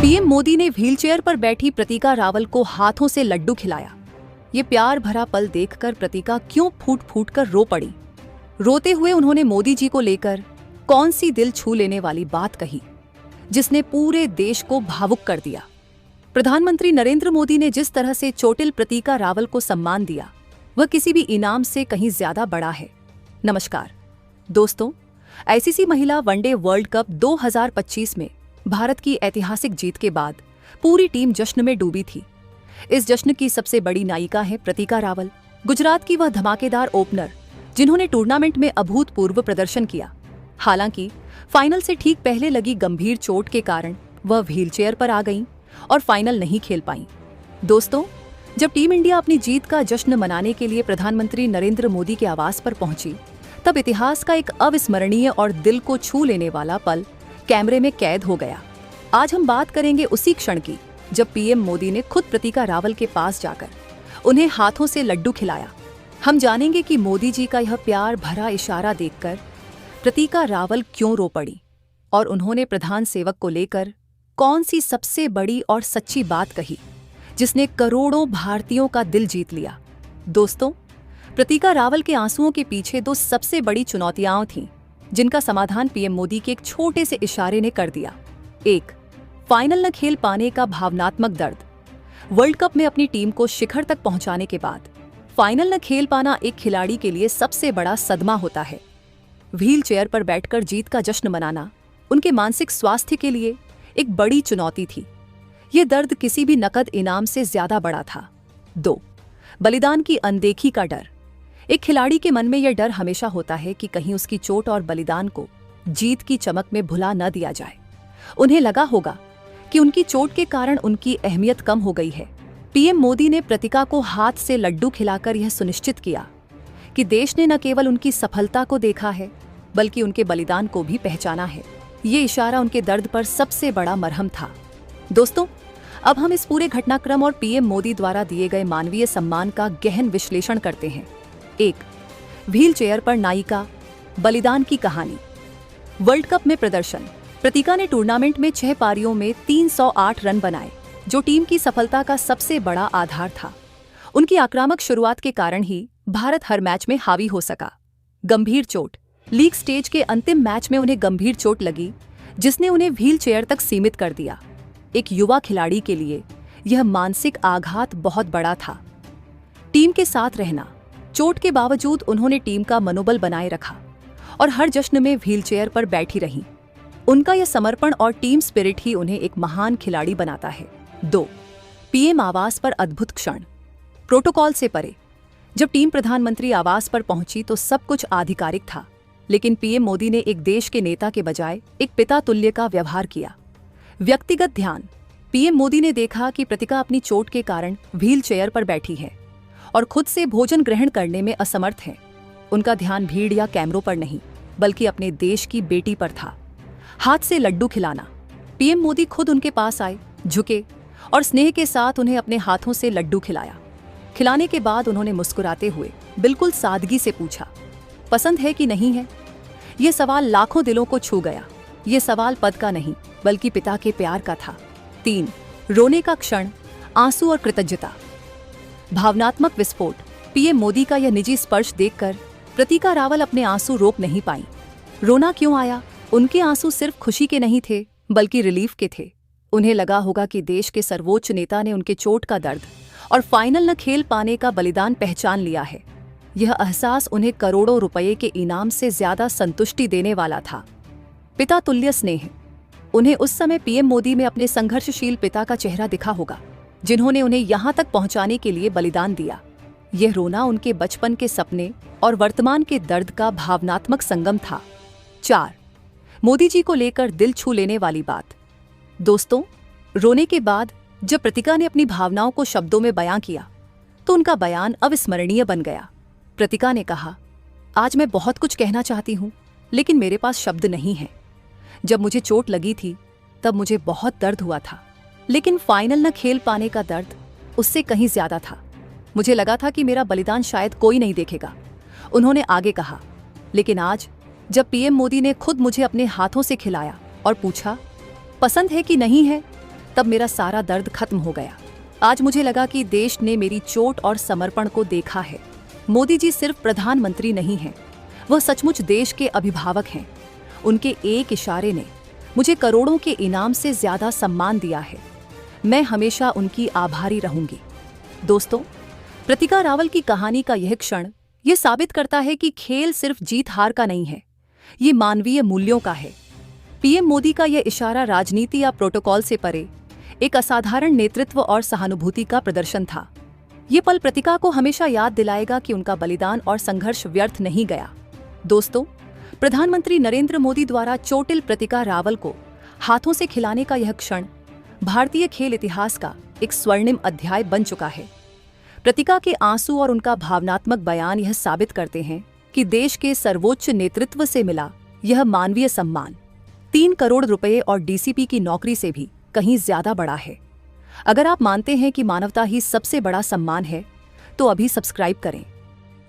PM Modi ने wheelchair पर बैठी प्रतीका रावल को हाथों से लड्डू खिलाया। ये प्यार भरा पल देखकर प्रतीका क्यों फूट फूट कर रो पड़ी। रोते हुए उन्होंने मोदी जी को लेकर कौन सी दिल छू लेने वाली बात कही, जिसने पूरे देश को भावुक कर दिया। प्रधानमंत्री नरेंद्र मोदी ने जिस तरह से चोटिल प्रतीका रावल को सम्मान दिया, वह किसी भी इनाम से कहीं ज्यादा बड़ा है। नमस्कार दोस्तों, आईसीसी महिला वनडे वर्ल्ड कप 2025 में भारत की ऐतिहासिक जीत के बाद पूरी टीम जश्न में डूबी थी। इस जश्न की सबसे बड़ी नायिका है प्रतीका रावल, गुजरात की वह धमाकेदार ओपनर जिन्होंने टूर्नामेंट में अभूतपूर्व प्रदर्शन किया। हालांकि फाइनल से ठीक पहले लगी गंभीर चोट के कारण वह व्हीलचेयर पर आ गईं और फाइनल नहीं खेल पाईं। दोस्तों, जब टीम इंडिया अपनी जीत का जश्न मनाने के लिए प्रधानमंत्री नरेंद्र मोदी के आवास पर पहुंची, तब इतिहास का एक अविस्मरणीय और दिल को छू लेने वाला पल कैमरे में कैद हो गया। आज हम बात करेंगे उसी क्षण की जब पीएम मोदी ने खुद प्रतीका रावल के पास जाकर उन्हें हाथों से लड्डू खिलाया। हम जानेंगे कि मोदी जी का यह प्यार भरा इशारा देखकर प्रतीका रावल क्यों रो पड़ी और उन्होंने प्रधान सेवक को लेकर कौन सी सबसे बड़ी और सच्ची बात कही, जिसने करोड़ों भारतीयों का दिल जीत लिया। दोस्तों, प्रतीका रावल के आंसुओं के पीछे दो सबसे बड़ी चुनौतियां थीं, जिनका समाधान पीएम मोदी के एक छोटे से इशारे ने कर दिया। एक, फाइनल न खेल पाने का भावनात्मक दर्द। वर्ल्ड कप में अपनी टीम को शिखर तक पहुंचाने के बाद फाइनल न खेल पाना एक खिलाड़ी के लिए सबसे बड़ा सदमा होता है। व्हील चेयर पर बैठकर जीत का जश्न मनाना उनके मानसिक स्वास्थ्य के लिए एक बड़ी चुनौती थी। ये दर्द किसी भी नकद इनाम से ज्यादा बड़ा था। 2, बलिदान की अनदेखी का डर। एक खिलाड़ी के मन में यह डर हमेशा होता है कि कहीं उसकी चोट और बलिदान को जीत की चमक में भुला न दिया जाए। उन्हें लगा होगा कि उनकी चोट के कारण उनकी अहमियत कम हो गई है। पीएम मोदी ने प्रतीका को हाथ से लड्डू खिलाकर यह सुनिश्चित किया कि देश ने न केवल उनकी सफलता को देखा है, बल्कि उनके बलिदान को भी पहचाना है। ये इशारा उनके दर्द पर सबसे बड़ा मरहम था। दोस्तों, अब हम इस पूरे घटनाक्रम और पीएम मोदी द्वारा दिए गए मानवीय सम्मान का गहन विश्लेषण करते हैं। 1, व्हील चेयर पर नायिका, बलिदान की कहानी। वर्ल्ड कप में प्रदर्शन। प्रतीका ने टूर्नामेंट में 6 पारियों में 308 रन बनाए, जो टीम की सफलता का सबसे बड़ा आधार था। उनकी आक्रामक शुरुआत के कारण ही भारत हर मैच में हावी हो सका। गंभीर चोट। लीग स्टेज के अंतिम मैच में उन्हें गंभीर चोट लगी, जिसने उन्हें व्हील चेयर तक सीमित कर दिया। एक युवा खिलाड़ी के लिए यह मानसिक आघात बहुत बड़ा था। टीम के साथ रहना। चोट के बावजूद उन्होंने टीम का मनोबल बनाए रखा और हर जश्न में व्हीलचेयर पर बैठी रहीं। उनका यह समर्पण और टीम स्पिरिट ही उन्हें एक महान खिलाड़ी बनाता है। 2, पीएम आवास पर अद्भुत क्षण। प्रोटोकॉल से परे। जब टीम प्रधानमंत्री आवास पर पहुंची तो सब कुछ आधिकारिक था, लेकिन पीएम मोदी ने एक देश के नेता के बजाय एक पिता तुल्य का व्यवहार किया। व्यक्तिगत ध्यान। पीएम मोदी ने देखा कि प्रतीका अपनी चोट के कारण व्हीलचेयर पर बैठी है और खुद से भोजन ग्रहण करने में असमर्थ है। उनका ध्यान भीड़ या कैमरों पर नहीं, बल्कि अपने देश की बेटी पर था। हाथ से लड्डू खिलाना। पीएम मोदी खुद उनके पास आए, झुके और स्नेह के साथ उन्हें अपने हाथों से लड्डू खिलाया। खिलाने के बाद उन्होंने मुस्कुराते हुए बिल्कुल सादगी से पूछा, पसंद है कि नहीं है? यह सवाल लाखों दिलों को छू गया। यह सवाल पद का नहीं, बल्कि पिता के प्यार का था। 3, रोने का क्षण, आंसू और कृतज्ञता। भावनात्मक विस्फोट। पीएम मोदी का यह निजी स्पर्श देखकर प्रतीका रावल अपने आंसू रोक नहीं पाई। रोना क्यों आया? उनके आंसू सिर्फ खुशी के नहीं थे, बल्कि रिलीफ के थे। उन्हें लगा होगा कि देश के सर्वोच्च नेता ने उनके चोट का दर्द और फाइनल न खेल पाने का बलिदान पहचान लिया है। यह एहसास उन्हें करोड़ों रुपए के इनाम से ज्यादा संतुष्टि देने वाला था। पिता तुल्य स्नेह। उन्हें उस समय पीएम मोदी में अपने संघर्षशील पिता का चेहरा दिखा होगा, जिन्होंने उन्हें यहां तक पहुंचाने के लिए बलिदान दिया। यह रोना उनके बचपन के सपने और वर्तमान के दर्द का भावनात्मक संगम था। 4, मोदी जी को लेकर दिल छू लेने वाली बात। दोस्तों, रोने के बाद जब प्रतीका ने अपनी भावनाओं को शब्दों में बयां किया, तो उनका बयान अविस्मरणीय बन गया। प्रतीका ने कहा, आज मैं बहुत कुछ कहना चाहती हूँ, लेकिन मेरे पास शब्द नहीं है। जब मुझे चोट लगी थी, तब मुझे बहुत दर्द हुआ था, लेकिन फाइनल न खेल पाने का दर्द उससे कहीं ज्यादा था। मुझे लगा था कि मेरा बलिदान शायद कोई नहीं देखेगा। उन्होंने आगे कहा, लेकिन आज जब पीएम मोदी ने खुद मुझे अपने हाथों से खिलाया और पूछा, पसंद है कि नहीं है, तब मेरा सारा दर्द खत्म हो गया। आज मुझे लगा कि देश ने मेरी चोट और समर्पण को देखा है। मोदी जी सिर्फ प्रधानमंत्री नहीं हैं, वह सचमुच देश के अभिभावक हैं। उनके एक इशारे ने मुझे करोड़ों के इनाम से ज्यादा सम्मान दिया है। मैं हमेशा उनकी आभारी रहूंगी। दोस्तों, प्रतिका रावल की कहानी का यह क्षण ये साबित करता है कि खेल सिर्फ जीत हार का नहीं है, ये मानवीय मूल्यों का है। पीएम मोदी का यह इशारा राजनीति या प्रोटोकॉल से परे एक असाधारण नेतृत्व और सहानुभूति का प्रदर्शन था। ये पल प्रतिका को हमेशा याद दिलाएगा कि उनका बलिदान और संघर्ष व्यर्थ नहीं गया। दोस्तों, प्रधानमंत्री नरेंद्र मोदी द्वारा चोटिल प्रतिका रावल को हाथों से खिलाने का यह क्षण भारतीय खेल इतिहास का एक स्वर्णिम अध्याय बन चुका है। प्रतिका के आंसू और उनका भावनात्मक बयान यह साबित करते हैं कि देश के सर्वोच्च नेतृत्व से मिला यह मानवीय सम्मान 3 करोड़ रुपए और डीसीपी की नौकरी से भी कहीं ज्यादा बड़ा है। अगर आप मानते हैं कि मानवता ही सबसे बड़ा सम्मान है, तो अभी सब्सक्राइब करें।